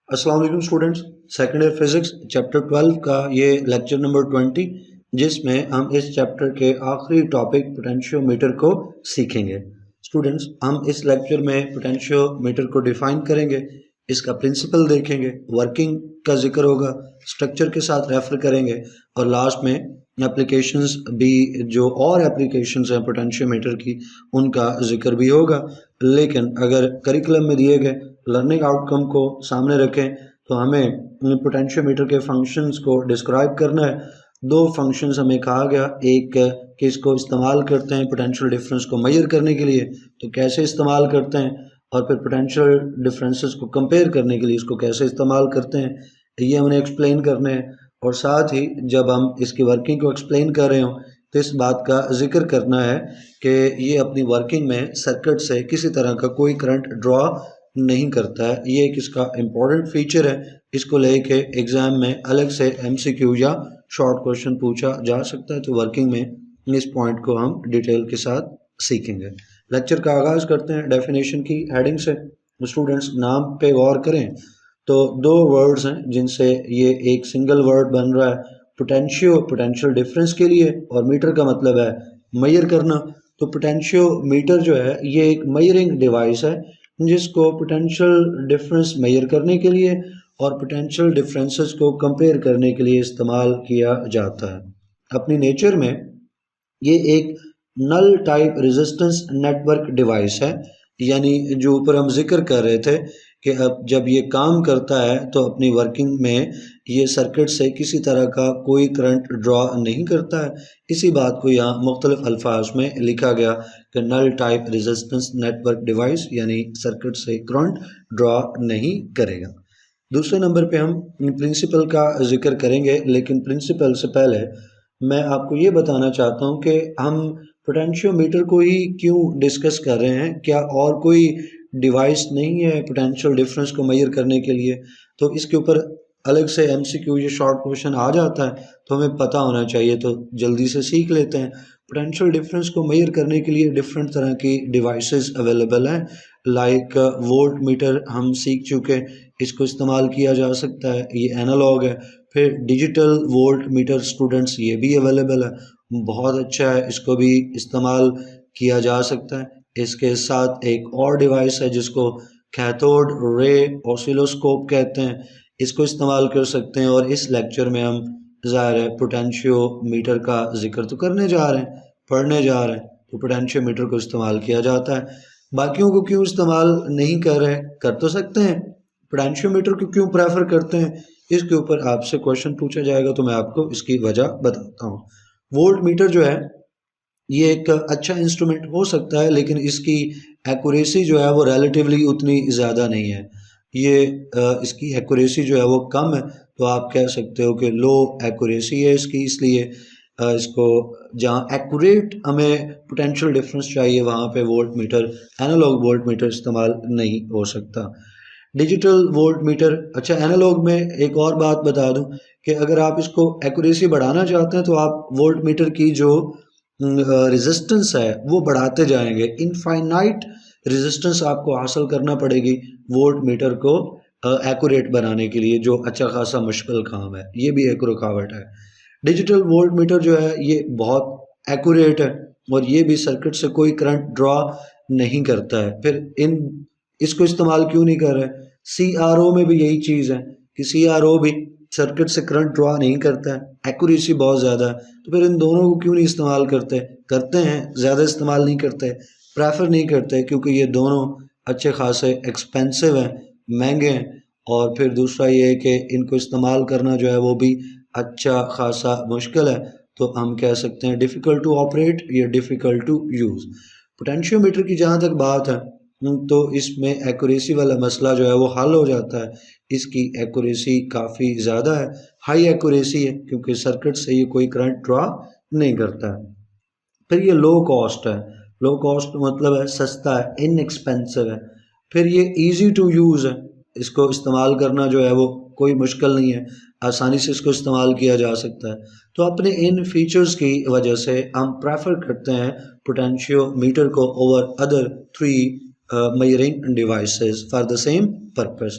अस्सलाम वालेकुम students. Second year physics chapter 12 का ये लेक्चर नंबर 20, जिसमें हम इस चैप्टर के आखिरी टॉपिक पोटेंशियोमीटर को सीखेंगे। स्टूडेंट्स, हम इस लेक्चर में पोटेंशियोमीटर को डिफ़ाइन करेंगे, इसका प्रिंसिपल देखेंगे, वर्किंग का जिक्र होगा, स्ट्रक्चर के साथ रेफ़र करेंगे और लास्ट में एप्लीकेशंस भी, जो और एप्लीकेशंस हैं पोटेंशियोमीटर की, उनका जिक्र भी होगा। लेकिन अगर करिकुलम में दिए गए लर्निंग आउटकम को सामने रखें तो हमें पोटेंशियोमीटर के फंक्शंस को डिस्क्राइब करना है। दो फंक्शंस हमें कहा गया, एक कि इसको इस्तेमाल करते हैं पोटेंशियल डिफरेंस को मेजर करने के लिए, तो कैसे इस्तेमाल करते हैं, और फिर पोटेंशियल डिफरेंसेस को कंपेयर करने के लिए इसको कैसे इस्तेमाल करते हैं, ये हमने एक्सप्लेन करने हैं। और साथ ही जब हम इसकी वर्किंग को एक्सप्लेन कर रहे हों तो इस बात का जिक्र करना है कि ये अपनी वर्किंग में सर्किट से किसी तरह का कोई करंट ड्रॉ नहीं करता है। ये एक इसका इम्पॉर्टेंट फीचर है, इसको लेके एग्ज़ाम में अलग से एमसीक्यू या शॉर्ट क्वेश्चन पूछा जा सकता है। तो वर्किंग में इस पॉइंट को हम डिटेल के साथ सीखेंगे। लेक्चर का आगाज़ करते हैं डेफिनेशन की हेडिंग से। स्टूडेंट्स, नाम पे गौर करें तो दो वर्ड्स हैं जिनसे ये एक सिंगल वर्ड बन रहा है, पोटेंशियल डिफरेंस के लिए, और मीटर का मतलब है मेजर करना। तो पोटेंशियोमीटर जो है ये एक मेजरिंग डिवाइस है जिसको पोटेंशियल डिफरेंस मेजर करने के लिए और पोटेंशियल डिफरेंसेस को कंपेयर करने के लिए इस्तेमाल किया जाता है। अपनी नेचर में ये एक null type resistance network device है, यानी जो ऊपर हम जिक्र कर रहे थे कि अब जब ये काम करता है तो अपनी वर्किंग में ये सर्किट से किसी तरह का कोई करंट ड्रॉ नहीं करता है। इसी बात को यहाँ मुख्तलिफ अल्फाज में लिखा गया कि null type resistance network device, यानी सर्किट से करंट ड्रॉ नहीं करेगा। दूसरे नंबर पे हम प्रिंसिपल का जिक्र करेंगे, लेकिन प्रिंसिपल से पहले मैं आपको ये बताना चाहता हूँ कि हम पोटेंशियोमीटर को ही क्यों डिस्कस कर रहे हैं, क्या और कोई डिवाइस नहीं है पोटेंशियल डिफरेंस को मेजर करने के लिए। तो इसके ऊपर अलग से एमसीक्यू या शॉर्ट क्वेश्चन आ जाता है, तो हमें पता होना चाहिए, तो जल्दी से सीख लेते हैं। पोटेंशियल डिफरेंस को मेजर करने के लिए डिफरेंट तरह की डिवाइसेस अवेलेबल हैं, लाइक वोल्ट मीटर हम सीख चुके, इसको इस्तेमाल किया जा सकता है, ये एनालॉग है। फिर डिजिटल वोल्ट मीटर स्टूडेंट्स, ये भी अवेलेबल है, बहुत अच्छा है, इसको भी इस्तेमाल किया जा सकता है। इसके साथ एक और डिवाइस है जिसको कैथोड रे ऑसिलोस्कोप कहते हैं, इसको इस्तेमाल कर सकते हैं। और इस लेक्चर में हम ज़ाहिर है पोटेंशियोमीटर का जिक्र तो करने जा रहे हैं, पढ़ने जा रहे हैं, तो पोटेंशियोमीटर को इस्तेमाल किया जाता है। बाकियों को क्यों इस्तेमाल नहीं कर रहे, कर तो सकते हैं, पोटेंशियोमीटर को क्यों प्रेफर करते हैं, इसके ऊपर आपसे क्वेश्चन पूछा जाएगा, तो मैं आपको इसकी वजह बताता हूँ। वोल्ट मीटर जो है ये एक अच्छा इंस्ट्रूमेंट हो सकता है, लेकिन इसकी एक्यूरेसी जो है वो रिलेटिवली उतनी ज़्यादा नहीं है। ये इसकी एक्यूरेसी जो है वो कम है, तो आप कह सकते हो कि लो एक्यूरेसी है इसकी, इसलिए इसको जहाँ एक्यूरेट हमें पोटेंशियल डिफरेंस चाहिए वहाँ पे volt meter, analogue volt meter इस्तेमाल नहीं हो सकता। डिजिटल वोल्ट मीटर, अच्छा एनालॉग में एक और बात बता दूं कि अगर आप इसको एक्यूरेसी बढ़ाना चाहते हैं तो आप वोल्ट मीटर की जो रेजिस्टेंस है वो बढ़ाते जाएंगे, इनफाइनाइट रेजिस्टेंस आपको हासिल करना पड़ेगी वोल्ट मीटर को एक्यूरेट बनाने के लिए, जो अच्छा खासा मुश्किल काम है, ये भी एक रुकावट है। डिजिटल वोल्ट मीटर जो है ये बहुत एक्यूरेट है और ये भी सर्किट से कोई करंट ड्रॉ नहीं करता है। फिर इसको इस्तेमाल क्यों नहीं कर रहे, CRO में भी यही चीज़ है कि CRO भी सर्किट से करंट ड्रॉ नहीं करता है, एक्यूरेसी बहुत ज़्यादा है, तो फिर इन दोनों को क्यों नहीं इस्तेमाल करते, करते हैं, ज़्यादा इस्तेमाल नहीं करते, प्रेफर नहीं करते, क्योंकि ये दोनों अच्छे खासे एक्सपेंसिव हैं, महंगे हैं। और फिर दूसरा ये है कि इनको इस्तेमाल करना जो है वो भी अच्छा खासा मुश्किल है, तो हम कह सकते हैं डिफ़िकल्ट टू ऑपरेट या डिफ़िकल्ट टू यूज़। पोटेंशियोमीटर की जहाँ तक बात है तो इसमें एक्यूरेसी वाला मसला जो है वो हल हो जाता है, इसकी एक्यूरेसी काफ़ी ज़्यादा है, हाई एक्यूरेसी है, क्योंकि सर्किट से ये कोई करंट ड्रॉ नहीं करता है। फिर ये लो कॉस्ट है, लो कॉस्ट मतलब है सस्ता है, इनएक्सपेंसिव है। फिर ये इजी टू यूज़ है, इसको इस्तेमाल करना जो है वो कोई मुश्किल नहीं है, आसानी से इसको इस्तेमाल किया जा सकता है। तो अपने इन फीचर्स की वजह से हम प्रेफर करते हैं पोटेंशियोमीटर को over other three measuring devices for the same purpose.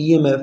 EMF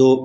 2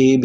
AB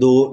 2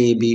AB،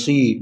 C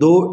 2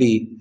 B،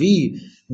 V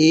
A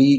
B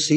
C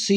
C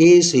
AC،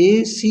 AC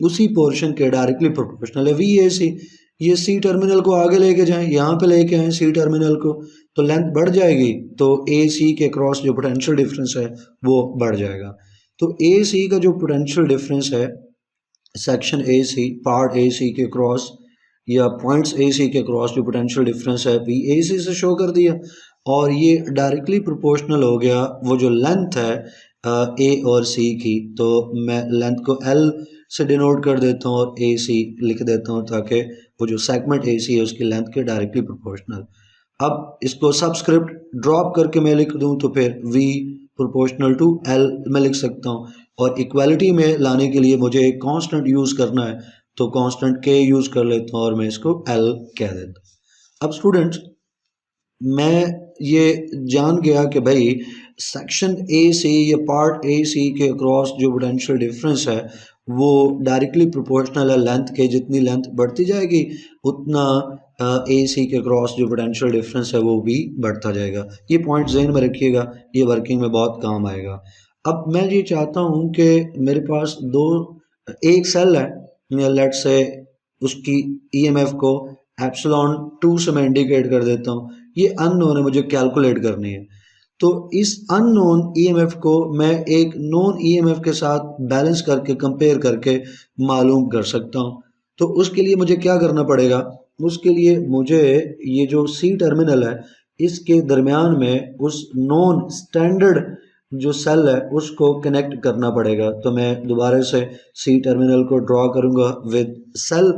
उसी पोर्शन के डायरेक्टली प्रोपोर्शनल है वी ए सी। ये सी टर्मिनल को आगे लेके जाएं, यहाँ पे लेके आए सी टर्मिनल को, तो लेंथ बढ़ जाएगी, तो ए सी के क्रॉस जो पोटेंशियल डिफरेंस है वो बढ़ जाएगा। तो ए सी का जो पोटेंशियल डिफरेंस है section A C, part A C के क्रॉस या पॉइंट्स ए सी के क्रॉस जो पोटेंशियल डिफरेंस है वी ए सी से शो कर दिया, और ये डायरेक्टली प्रोपोर्शनल हो गया वो जो लेंथ है ए और सी की। तो मैं लेंथ को एल से डिनोट कर देता हूँ और ए सी लिख देता हूँ, ताकि वो जो सेगमेंट ए सी है उसकी लेंथ के डायरेक्टली प्रोपोर्शनल। अब इसको सबस्क्रिप्ट ड्रॉप करके मैं लिख दूँ तो फिर v प्रोपोर्शनल टू l में लिख सकता हूँ, और इक्वालिटी में लाने के लिए मुझे एक कांस्टेंट यूज़ करना है, तो कांस्टेंट k यूज़ कर लेता हूँ और मैं इसको l कह देता हूँ। अब स्टूडेंट्स मैं ये जान गया कि भाई सेक्शन ए सी या पार्ट ए सी के अक्रॉस जो पोटेंशियल डिफरेंस है वो डायरेक्टली प्रोपोर्शनल है लेंथ के, जितनी लेंथ बढ़ती जाएगी उतना ए सी के क्रॉस जो पोटेंशियल डिफरेंस है वो भी बढ़ता जाएगा। ये पॉइंट ज़हन में रखिएगा, ये वर्किंग में बहुत काम आएगा। अब मैं ये चाहता हूँ कि मेरे पास एक सेल है, लेट्स से उसकी ईएमएफ को एप्सिलॉन 2 से मैं इंडिकेट कर देता हूँ, ये अननोन है, मुझे कैलकुलेट करनी है। तो इस अननोन ईएमएफ को मैं एक नोन ईएमएफ के साथ बैलेंस करके कंपेयर करके मालूम कर सकता हूँ। तो उसके लिए मुझे क्या करना पड़ेगा, उसके लिए मुझे ये जो सी टर्मिनल है इसके दरमियान में उस नॉन स्टैंडर्ड जो सेल है उसको कनेक्ट करना पड़ेगा। तो मैं दोबारा से सी टर्मिनल को ड्रॉ करूँगा विद सेल।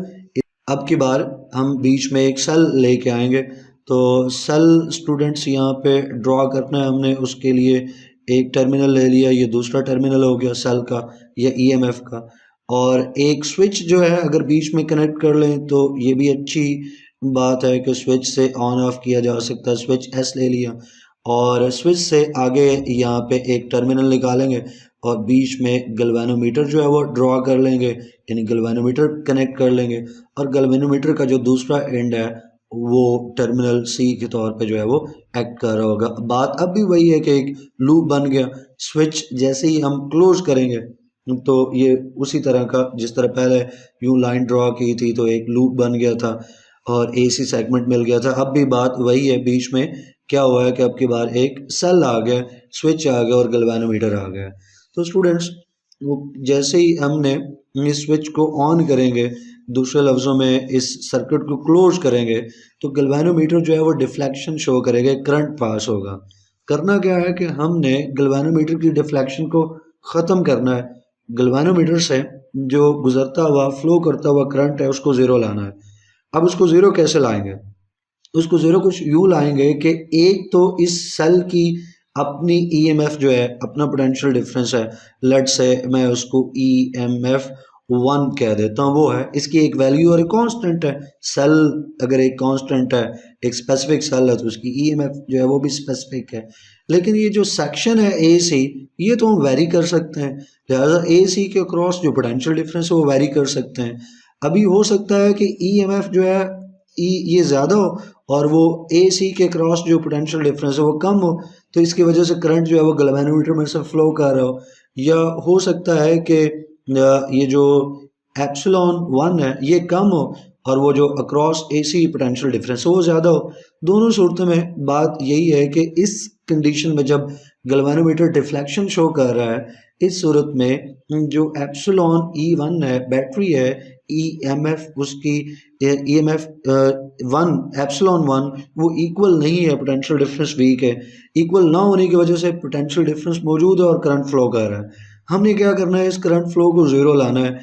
अब की बार हम बीच में एक सेल लेके आएंगे, तो सेल स्टूडेंट्स यहाँ पे ड्रॉ करना है हमने, उसके लिए एक टर्मिनल ले लिया, ये दूसरा टर्मिनल हो गया सेल का या ईएमएफ का, और एक स्विच जो है अगर बीच में कनेक्ट कर लें तो ये भी अच्छी बात है कि स्विच से ऑन ऑफ किया जा सकता है। स्विच एस ले लिया और स्विच से आगे यहाँ पे एक टर्मिनल निकालेंगे और बीच में गैल्वेनोमीटर जो है वो ड्रॉ कर लेंगे, यानी गैल्वेनोमीटर कनेक्ट कर लेंगे, और गैल्वेनोमीटर का जो दूसरा एंड है वो टर्मिनल सी के तौर पे जो है वो एक्ट कर रहा होगा। बात अब भी वही है कि एक लूप बन गया, स्विच जैसे ही हम क्लोज करेंगे तो ये उसी तरह का जिस तरह पहले यूं लाइन ड्रॉ की थी तो एक लूप बन गया था और एसी सेगमेंट मिल गया था। अब भी बात वही है, बीच में क्या हुआ है कि अब की बार एक सेल आ गया, स्विच आ गया और गैल्वेनोमीटर आ गया। तो स्टूडेंट्स वो जैसे ही हमने इस स्विच को ऑन करेंगे, दूसरे लफ्ज़ों में इस सर्किट को क्लोज करेंगे, तो गैल्वेनोमीटर जो है वो डिफ्लेक्शन शो करेगा, करंट पास होगा। करना क्या है कि हमने गैल्वेनोमीटर की डिफ्लेक्शन को ख़त्म करना है, गैल्वेनोमीटर से जो गुजरता हुआ फ्लो करता हुआ करंट है उसको ज़ीरो लाना है। अब उसको ज़ीरो कैसे लाएंगे, उसको ज़ीरो कुछ यूँ लाएंगे कि एक तो इस सेल की अपनी ईएमएफ जो है, अपना पोटेंशियल डिफरेंस है, लेट से मैं उसको ईएमएफ 1 कह देता हूँ, वो है इसकी एक वैल्यू और एक कांस्टेंट है। सेल अगर एक कांस्टेंट है, एक स्पेसिफिक सेल है, तो उसकी ईएमएफ जो है वो भी स्पेसिफिक है। लेकिन ये जो सेक्शन है ए सी, ये तो हम वेरी कर सकते हैं, लिहाजा ए सी के क्रॉस जो पोटेंशियल डिफरेंस है वो वेरी कर सकते हैं। अभी हो सकता है कि ईएमएफ जो है ये ज़्यादा हो और वो ए सी के क्रॉस जो पोटेंशियल डिफरेंस है वो कम हो, तो इसकी वजह से करंट जो है वो गैल्वेनोमीटर में से फ्लो कर रहा हो। या हो सकता है कि ये जो एप्सिलॉन 1 है ये कम हो और वो जो अक्रॉस ए सी पोटेंशियल डिफरेंस है वो ज़्यादा हो। दोनों सूरतों में बात यही है कि इस कंडीशन में जब गैल्वेनोमीटर डिफ्लेक्शन शो कर रहा है, इस सूरत में जो एप्सिलॉन E1 है, बैटरी है, ईएमएफ उसकी ईएमएफ 1 एप्सिलॉन 1 वो इक्वल नहीं है, पोटेंशियल डिफरेंस वीक है। इक्वल ना होने की वजह से पोटेंशियल डिफरेंस मौजूद है और करंट फ्लो कर रहा है। हमने क्या करना है, इस करंट फ्लो को ज़ीरो लाना है,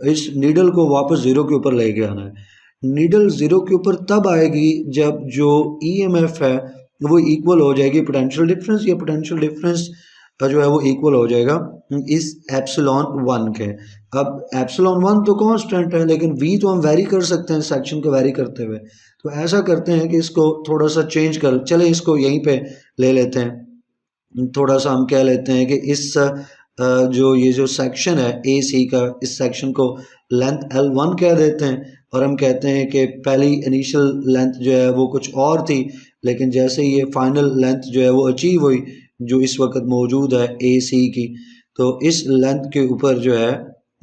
इस नीडल को वापस ज़ीरो के ऊपर लेके आना है। नीडल ज़ीरो के ऊपर तब आएगी जब जो ईएमएफ है वो इक्वल हो जाएगी पोटेंशियल डिफरेंस, या पोटेंशियल डिफरेंस जो है वो इक्वल हो जाएगा इस एप्सिलॉन 1 के। अब एप्सिलॉन 1 तो कांस्टेंट है, लेकिन v तो हम वेरी कर सकते हैं सेक्शन को वेरी करते हुए। तो ऐसा करते हैं कि इसको थोड़ा सा चेंज कर, चले इसको यहीं पे ले लेते हैं, थोड़ा सा हम कह लेते हैं कि इस जो ये जो सेक्शन है ए सी का, इस सेक्शन को लेंथ L1 कह देते हैं, और हम कहते हैं कि पहली इनिशियल लेंथ जो है वो कुछ और थी, लेकिन जैसे ही ये फाइनल लेंथ जो है वो अचीव हुई जो इस वक्त मौजूद है ए सी की, तो इस लेंथ के ऊपर जो है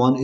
1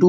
2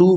2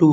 2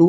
2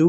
2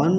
1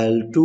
L2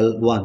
L1.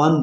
1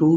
2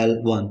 L1.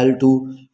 L2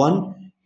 1،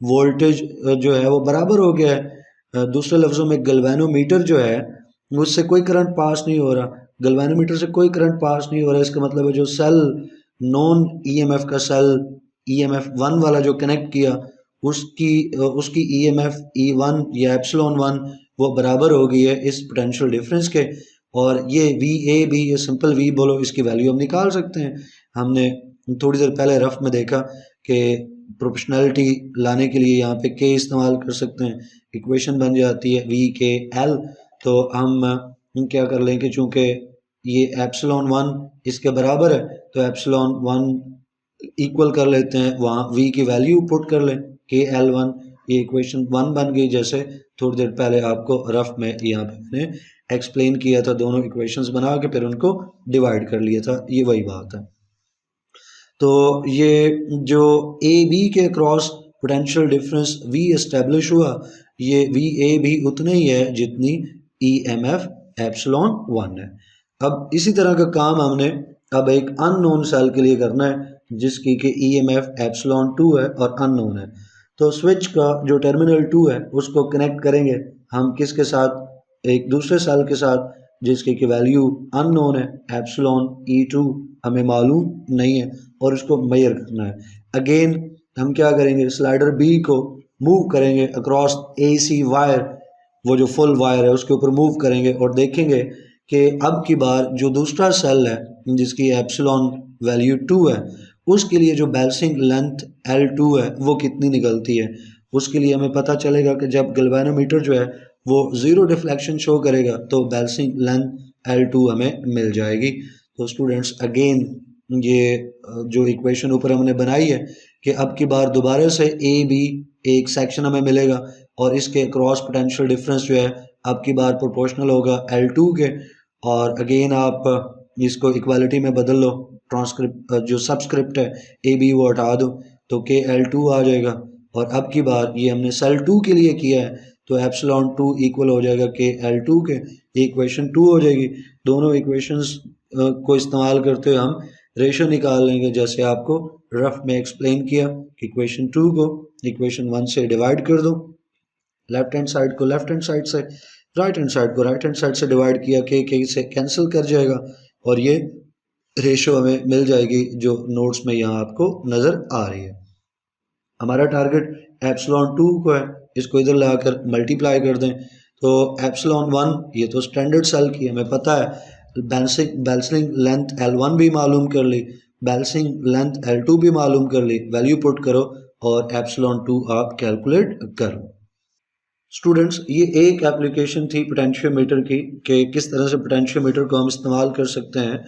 voltage जो है वो बराबर हो गया है। दूसरे लफ्ज़ों में गैल्वेनोमीटर जो है उससे कोई करंट पास नहीं हो रहा, गैल्वेनोमीटर से कोई करंट पास नहीं हो रहा। इसका मतलब है जो सेल नॉन ईएमएफ का सेल ईएमएफ 1 वाला जो कनेक्ट किया उसकी ईएमएफ E1 या एप्सिलॉन 1 वो बराबर हो गई है इस पोटेंशियल डिफरेंस के। और ये VA भी, ये सिंपल V बोलो, इसकी वैल्यू हम निकाल सकते हैं। हमने थोड़ी देर पहले रफ में देखा कि प्रोपोर्शनैलिटी लाने के लिए यहाँ पे K इस्तेमाल कर सकते हैं, इक्वेशन बन जाती है VKL। तो हम क्या कर लें कि चूँकि ये एप्सिलॉन 1 इसके बराबर है तो एप्सिलॉन 1 इक्वल कर लेते हैं, वहाँ V की वैल्यू पुट कर लें KL1, ये इक्वेशन 1 बन गई। जैसे थोड़ी देर पहले आपको रफ में यहाँ पे मैंने एक्सप्लेन किया था, दोनों इक्वेशंस बना के फिर उनको डिवाइड कर लिया था, ये वही बात है। तो ये जो AB के cross potential difference V establish हुआ, ये VA भी उतने ही है जितनी EMF एप्सिलॉन 1 है। अब इसी तरह का काम हमने अब एक अननोन सेल के लिए करना है जिसकी कि EMF एप्सिलॉन 2 है और अननोन है। तो स्विच का जो टर्मिनल 2 है उसको कनेक्ट करेंगे हम किसके साथ, एक दूसरे सेल के साथ जिसकी की वैल्यू अननोन है, एप्सिलॉन E2 हमें मालूम नहीं है और उसको मेजर करना है। अगेन हम क्या करेंगे, स्लाइडर B को मूव करेंगे अक्रॉस AC वायर, वो जो फुल वायर है उसके ऊपर मूव करेंगे और देखेंगे कि अब की बार जो दूसरा सेल है जिसकी एप्सिलॉन वैल्यू 2 है उसके लिए जो बैलेंसिंग लेंथ L2 है वो कितनी निकलती है। उसके लिए हमें पता चलेगा कि जब गैल्वेनोमीटर जो है वो ज़ीरो डिफ्लेक्शन शो करेगा तो बैलेंसिंग लेंथ L2 हमें मिल जाएगी। तो स्टूडेंट्स अगेन ये जो इक्वेशन ऊपर हमने बनाई है कि अब की बार दोबारा से AB एक सेक्शन हमें मिलेगा और इसके क्रॉस पोटेंशियल डिफरेंस जो है अब की बार प्रोपोर्शनल होगा L2 के। और अगेन आप इसको इक्वालिटी में बदल लो, ट्रांसक्रिप्ट जो सबस्क्रिप्ट है AB वो हटा दो तो KL2 आ जाएगा। और अब की बार ये हमने सेल 2 के लिए किया है तो एप्सिलॉन 2 इक्वल हो जाएगा KL2 के, इक्वेशन 2 हो जाएगी। दोनों इक्वेशंस को इस्तेमाल करते हुए हम रेशो निकाल लेंगे जैसे आपको रफ में एक्सप्लेन किया कि इक्वेशन 2 को इक्वेशन 1 से डिवाइड कर दो, लेफ्ट हैंड साइड को लेफ्ट हैंड साइड से, राइट हैंड साइड को राइट हैंड साइड से डिवाइड किया, के से कैंसिल कर जाएगा और ये रेशो हमें मिल जाएगी जो नोट्स में यहाँ आपको नज़र आ रही है। हमारा टारगेट एप्सिलॉन 2 को है, इसको इधर लाकर मल्टीप्लाई कर दें तो एप्सिलॉन 1 ये तो स्टैंडर्ड सेल की हमें पता है, बैलेंसिंग लेंथ L1 भी मालूम कर ली, बैलेंसिंग लेंथ L2 भी मालूम कर ली, वैल्यू पुट करो और एप्सिलॉन 2 आप कैलकुलेट करो। स्टूडेंट्स ये एक एप्लीकेशन थी पोटेंशियोमीटर की कि किस तरह से पोटेंशियोमीटर को हम इस्तेमाल कर सकते हैं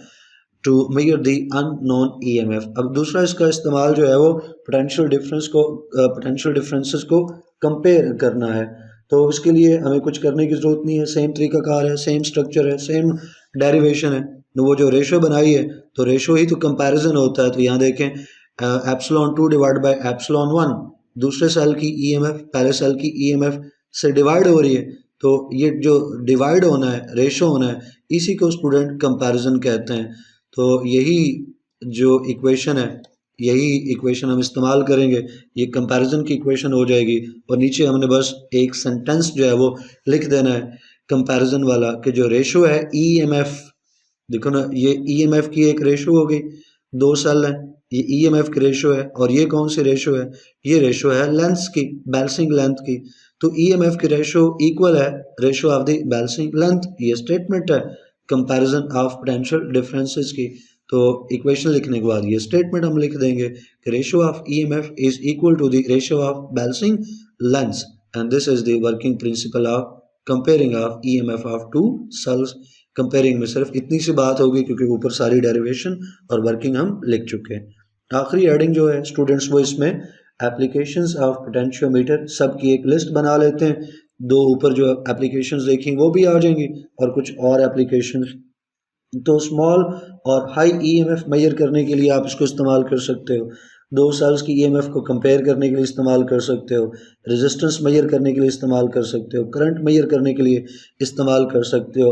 to measure the unknown EMF। अब दूसरा इसका इस्तेमाल जो है वो पोटेंशियल डिफरेंसेस को कंपेयर करना है। तो इसके लिए हमें कुछ करने की ज़रूरत नहीं है, सेम तरीकाकार है, सेम स्ट्रक्चर है, सेम डेरिवेशन है। तो वो जो रेशो बनाई है तो रेशो ही तो कंपैरिजन होता है। तो यहाँ देखें एप्सिलॉन 2 डिवाइड बाय एप्सिलॉन 1, दूसरे सेल की EMF पहले सेल की EMF से डिवाइड हो रही है तो ये जो डिवाइड होना है, रेशो होना है, इसी को स्टूडेंट कंपैरिजन कहते हैं। तो यही जो इक्वेशन है, यही इक्वेशन हम इस्तेमाल करेंगे, ये कंपैरिजन की इक्वेशन हो जाएगी और नीचे हमने बस एक सेंटेंस जो है वो लिख देना है कंपैरिजन वाला कि जो रेशो है EMF, देखो ना ये EMF की एक रेशो हो गई, दो सेल हैं, ये EMF की रेशो है और ये कौन सी रेशो है, ये रेशो है लेंथ की, बैलेंसिंग लेंथ की। तो EMF की रेशो इक्वल है ratio of the balancing length, ये स्टेटमेंट है कंपैरिजन ऑफ पोटेंशियल डिफरेंसेस की। तो इक्वेशन लिखने के बाद ये स्टेटमेंट हम लिख देंगे कि ratio of EMF is equal to the ratio of balancing length and this is the working principle of comparing of EMF of two cells. Comparing में सिर्फ इतनी सी बात होगी क्योंकि ऊपर सारी डेरिवेशन और वर्किंग हम लिख चुके हैं। आखिरी हेडिंग जो है स्टूडेंट्स वो इसमें एप्लीकेशंस ऑफ पोटेंशियोमीटर सब की एक लिस्ट बना लेते हैं। दो ऊपर जो एप्लीकेशंस देखी वो भी आ जाएंगी और कुछ और एप्लीकेशंस। तो स्मॉल और हाई EMF मेजर करने के लिए आप इसको इस्तेमाल कर सकते हो, दो सेल्स की EMF को कंपेयर करने के लिए इस्तेमाल कर सकते हो, रेजिस्टेंस मेजर करने के लिए इस्तेमाल कर सकते हो, करंट मेजर करने के लिए इस्तेमाल कर सकते हो,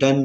10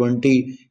20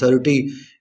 30